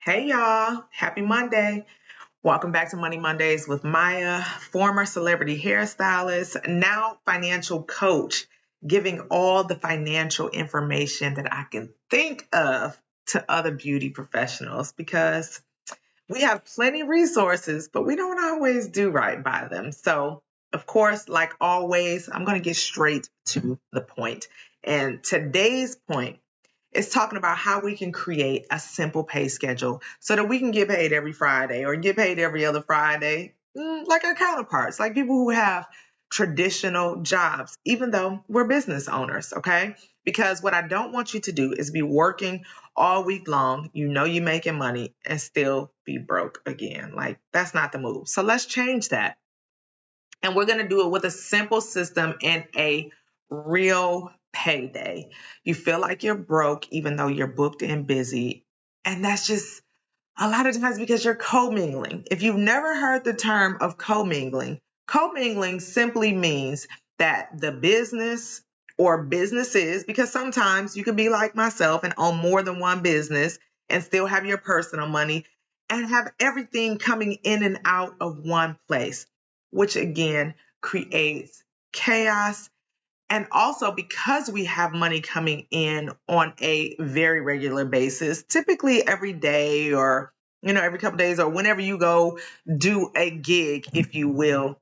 Hey y'all, happy Monday. Welcome back to Money Mondays with Maya, former celebrity hairstylist, now financial coach, giving all the financial information that I can think of to other beauty professionals because we have plenty of resources, but we don't always do right by them. So, of course, like always, I'm going to get straight to the point. And today's point is talking about how we can create a simple pay schedule so that we can get paid every Friday or get paid every other Friday, like our counterparts, like people who have traditional jobs, even though we're business owners, okay? Because what I don't want you to do is be working all week long, you're making money, and still be broke again. Like, that's not the move. So let's change that. And we're going to do it with a simple system and a real payday. You feel like you're broke even though you're booked and busy. And that's just a lot of times because you're commingling. If you've never heard the term of commingling simply means that the business or businesses, because sometimes you can be like myself and own more than one business and still have your personal money and have everything coming in and out of one place, which again creates chaos. And also because we have money coming in on a very regular basis, typically every day or every couple days or whenever you go do a gig, if you will.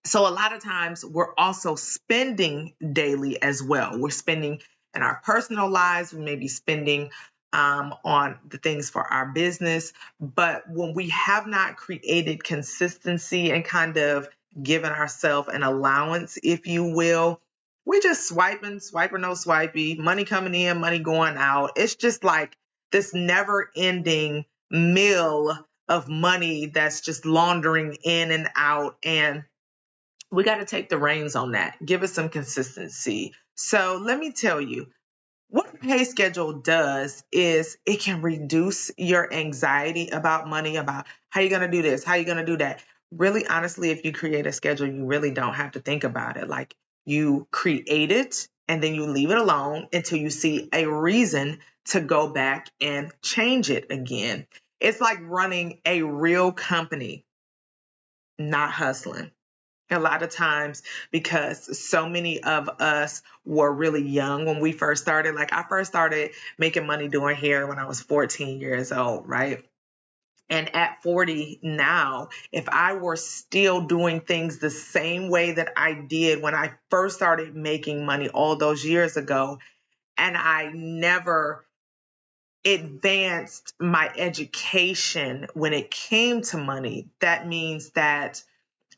So a lot of times we're also spending daily as well. We're spending in our personal lives. We may be spending on the things for our business. But when we have not created consistency and kind of given ourselves an allowance, if you will, we just swiping, swiper, no swipey, money coming in, money going out. It's just like this never ending mill of money that's just laundering in and out. And we got to take the reins on that. Give us some consistency. So let me tell you, what a pay schedule does is it can reduce your anxiety about money, about how you're going to do this, how you're going to do that. Really, honestly, if you create a schedule, you really don't have to think about it. Like, you create it and then you leave it alone until you see a reason to go back and change it again. It's like running a real company, not hustling a lot of times, because so many of us were really young when we first started. Like, I first started making money doing hair when I was 14 years old, right? And at 40 now, if I were still doing things the same way that I did when I first started making money all those years ago, and I never advanced my education when it came to money, that means that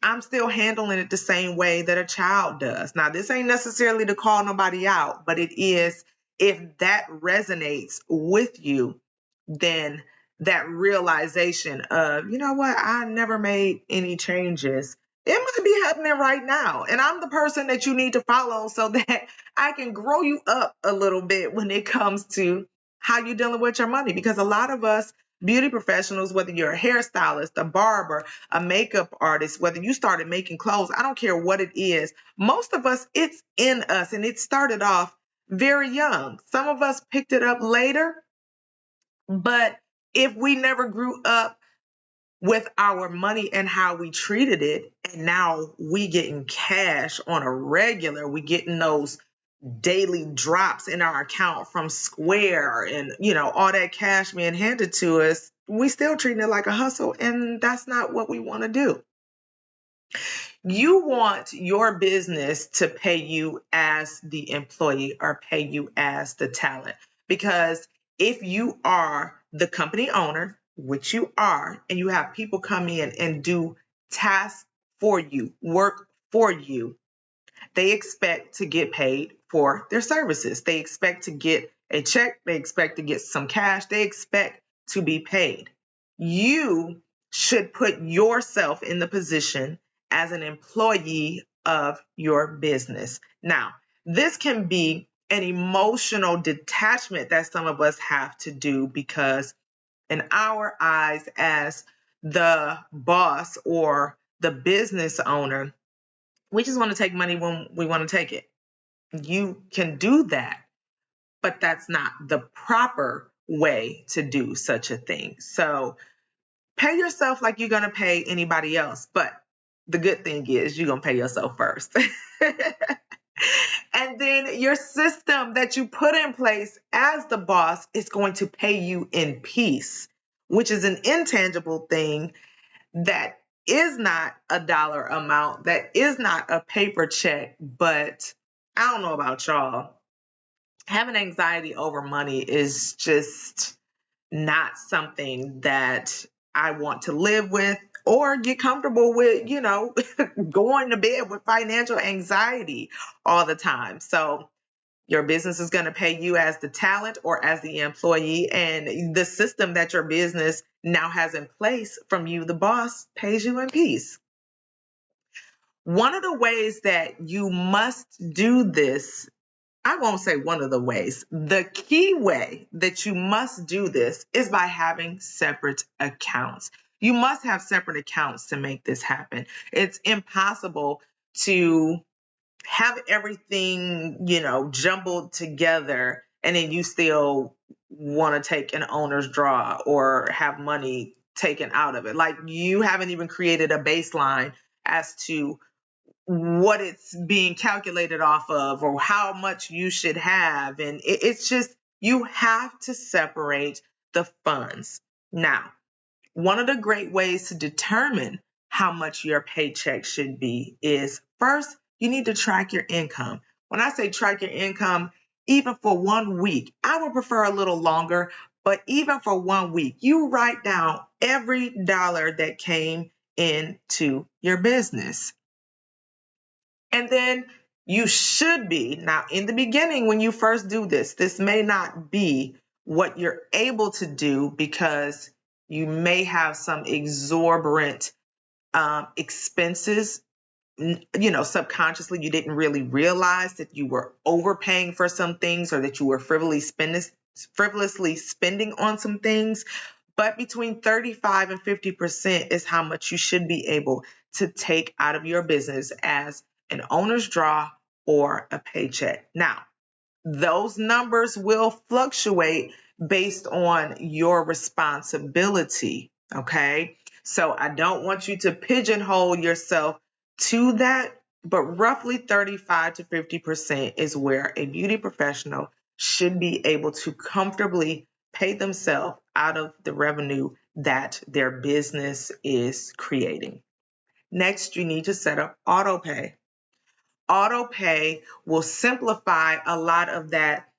I'm still handling it the same way that a child does. Now, this ain't necessarily to call nobody out, but it is, if that resonates with you, then that realization of, you know what, I never made any changes. It might be happening right now. And I'm the person that you need to follow so that I can grow you up a little bit when it comes to how you're dealing with your money. Because a lot of us beauty professionals, whether you're a hairstylist, a barber, a makeup artist, whether you started making clothes, I don't care what it is. Most of us, it's in us, and it started off very young. Some of us picked it up later, but if we never grew up with our money and how we treated it, and now we getting cash on a regular, we getting those daily drops in our account from Square and, all that cash being handed to us, we still treating it like a hustle. And that's not what we want to do. You want your business to pay you as the employee or pay you as the talent. Because if you are the company owner, which you are, and you have people come in and do tasks for you, work for you, they expect to get paid for their services. They expect to get a check. They expect to get some cash. They expect to be paid. You should put yourself in the position as an employee of your business. Now, this can be an emotional detachment that some of us have to do because, in our eyes, as the boss or the business owner, we just want to take money when we want to take it. You can do that, but that's not the proper way to do such a thing. So pay yourself like you're going to pay anybody else. But the good thing is you're going to pay yourself first. And then your system that you put in place as the boss is going to pay you in peace, which is an intangible thing that is not a dollar amount, that is not a paper check. But I don't know about y'all. Having anxiety over money is just not something that I want to live with or get comfortable with, going to bed with financial anxiety all the time. So your business is going to pay you as the talent or as the employee, and the system that your business now has in place from you, the boss, pays you in peace. One of the ways that you must do this, I won't say one of the ways, the key way that you must do this is by having separate accounts. You must have separate accounts to make this happen. It's impossible to have everything, jumbled together and then you still want to take an owner's draw or have money taken out of it. Like you haven't even created a baseline as to what it's being calculated off of or how much you should have. And it's just, you have to separate the funds. Now, one of the great ways to determine how much your paycheck should be is first, you need to track your income. When I say track your income, even for 1 week, I would prefer a little longer, but even for 1 week, you write down every dollar that came into your business. And then you should be, now in the beginning, when you first do this may not be what you're able to do because you may have some exorbitant expenses. Subconsciously, you didn't really realize that you were overpaying for some things or that you were frivolously spending on some things. But between 35 and 50% is how much you should be able to take out of your business as an owner's draw or a paycheck. Now, those numbers will fluctuate based on your responsibility. Okay. So I don't want you to pigeonhole yourself to that, but roughly 35 to 50% is where a beauty professional should be able to comfortably pay themselves out of the revenue that their business is creating. Next, you need to set up auto pay. Auto pay will simplify a lot of that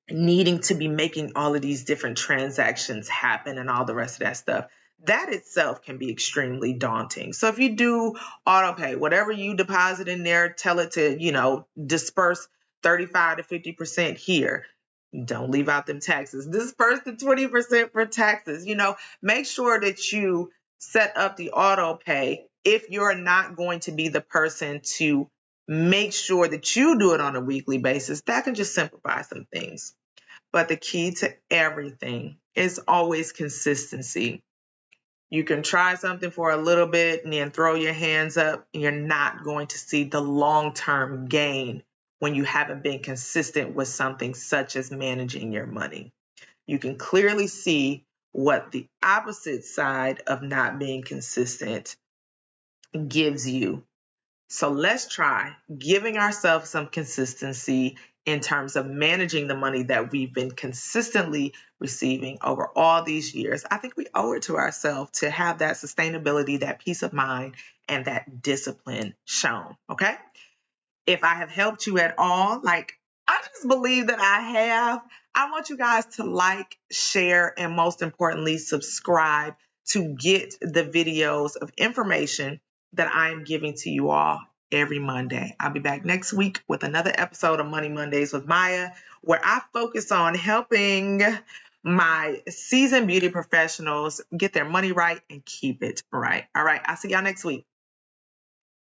needing to be making all of these different transactions happen and all the rest of that stuff. That itself can be extremely daunting. So if you do auto pay, whatever you deposit in there, tell it to, disperse 35 to 50% here. Don't leave out them taxes. Disperse the 20% for taxes. Make sure that you set up the auto pay if you're not going to be the person to make sure that you do it on a weekly basis. That can just simplify some things. But the key to everything is always consistency. You can try something for a little bit and then throw your hands up, and you're not going to see the long-term gain when you haven't been consistent with something such as managing your money. You can clearly see what the opposite side of not being consistent gives you. So let's try giving ourselves some consistency in terms of managing the money that we've been consistently receiving over all these years. I think we owe it to ourselves to have that sustainability, that peace of mind, and that discipline shown. Okay. If I have helped you at all, I just believe that I have. I want you guys to like, share, and most importantly, subscribe to get the videos of information that I am giving to you all every Monday. I'll be back next week with another episode of Money Mondays with Maya, where I focus on helping my seasoned beauty professionals get their money right and keep it right. All right. I'll see y'all next week.